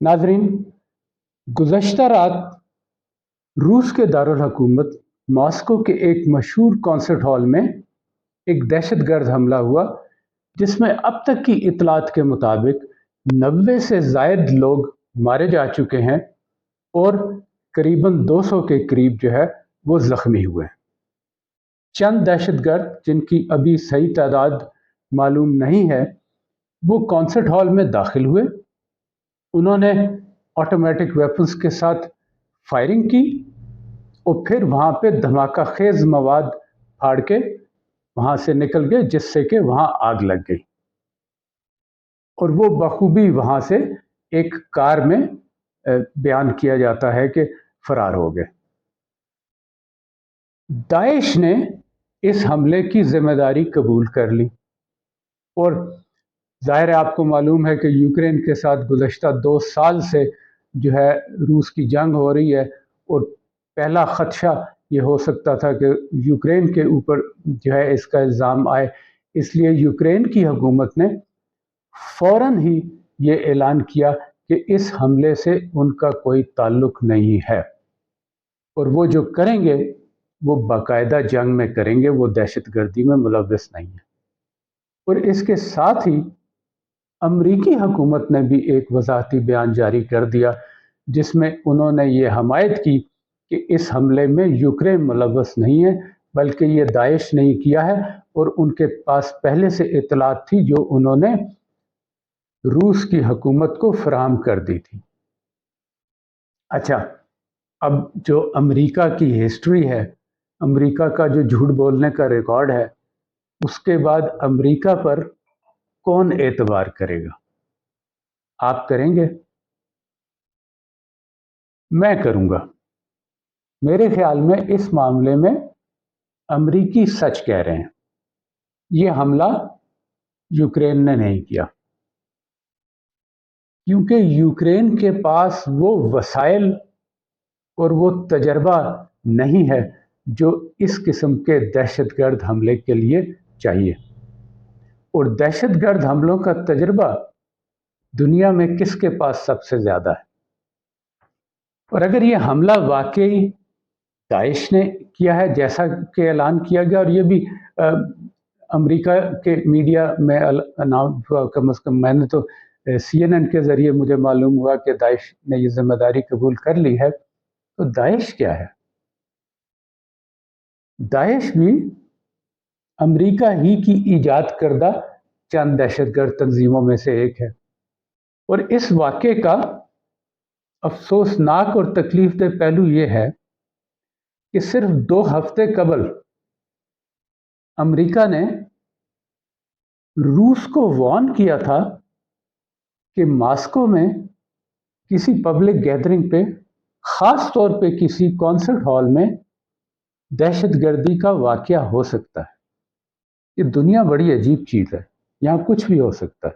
नाजरीन, गुज़श्ता रात रूस के दारुल हुकूमत मॉस्को के एक मशहूर कॉन्सर्ट हॉल में एक दहशतगर्द हमला हुआ, जिसमें अब तक की इतलात के मुताबिक 90 से ज़ायद लोग मारे जा चुके हैं और करीबन 200 के करीब जो है वो ज़ख्मी हुए हैं। चंद दहशतगर्द, जिनकी अभी सही तादाद मालूम नहीं है, वो कॉन्सर्ट हॉल में दाखिल हुए। उन्होंने ऑटोमेटिक वेपन्स के साथ फायरिंग की और फिर वहाँ पे धमाका खेज मवाद फाड़ के वहाँ से निकल गए, जिससे कि वहाँ आग लग गई और वो बखूबी वहाँ से एक कार में बयान किया जाता है कि फरार हो गए। दाइश ने इस हमले की जिम्मेदारी कबूल कर ली और ज़ाहिर है, आपको मालूम है कि यूक्रेन के साथ गुज़श्ता 2 साल से जो है रूस की जंग हो रही है और पहला ख़दशा ये हो सकता था कि यूक्रेन के ऊपर जो है इसका इल्ज़ाम आए। इसलिए यूक्रेन की हुकूमत ने फ़ौरन ही ये ऐलान किया कि इस हमले से उनका कोई ताल्लुक़ नहीं है और वो जो करेंगे वो बाकायदा जंग में करेंगे, वो दहशतगर्दी में मुलव्वस नहीं है। और इसके साथ ही अमरीकी हुकूमत ने भी एक वज़ाहती बयान जारी कर दिया, जिसमें उन्होंने ये हमायत की कि इस हमले में यूक्रेन मुलव्वस नहीं है, बल्कि ये दाइश ने किया है और उनके पास पहले से इत्तलात थी जो उन्होंने रूस की हुकूमत को फराहम कर दी थी। अच्छा, अब जो अमरीका की हिस्ट्री है, अमरीका का जो झूठ बोलने का रिकॉर्ड है, उसके बाद अमरीका पर कौन एतबार करेगा? आप करेंगे? मैं करूंगा। मेरे ख्याल में इस मामले में अमरीकी सच कह रहे हैं। ये हमला यूक्रेन ने नहीं किया, क्योंकि यूक्रेन के पास वो वसाइल और वो तजर्बा नहीं है जो इस किस्म के दहशतगर्द हमले के लिए चाहिए। और दहशतगर्द हमलों का तजर्बा दुनिया में किसके पास सबसे ज़्यादा है? और अगर ये हमला वाकई दाइश ने किया है जैसा कि ऐलान किया गया, और ये भी अमेरिका के मीडिया में अनाउंस हुआ, कम अज़ कम मैंने तो CNN के ज़रिए मुझे मालूम हुआ कि दाइश ने ये जिम्मेदारी कबूल कर ली है। तो दाइश क्या है? दाइश भी अमेरिका ही की ईजाद करदा चंद दहशतगर्द तंजीमों में से एक है। और इस वाक़े का अफसोसनाक और तकलीफदेह पहलू ये है कि सिर्फ 2 हफ्ते कबल अमेरिका ने रूस को वार्न किया था कि मॉस्को में किसी पब्लिक गैदरिंग पे, ख़ास तौर पे किसी कॉन्सर्ट हॉल में दहशतगर्दी का वाक़या हो सकता है। ये दुनिया बड़ी अजीब चीज़ है, यहाँ कुछ भी हो सकता है।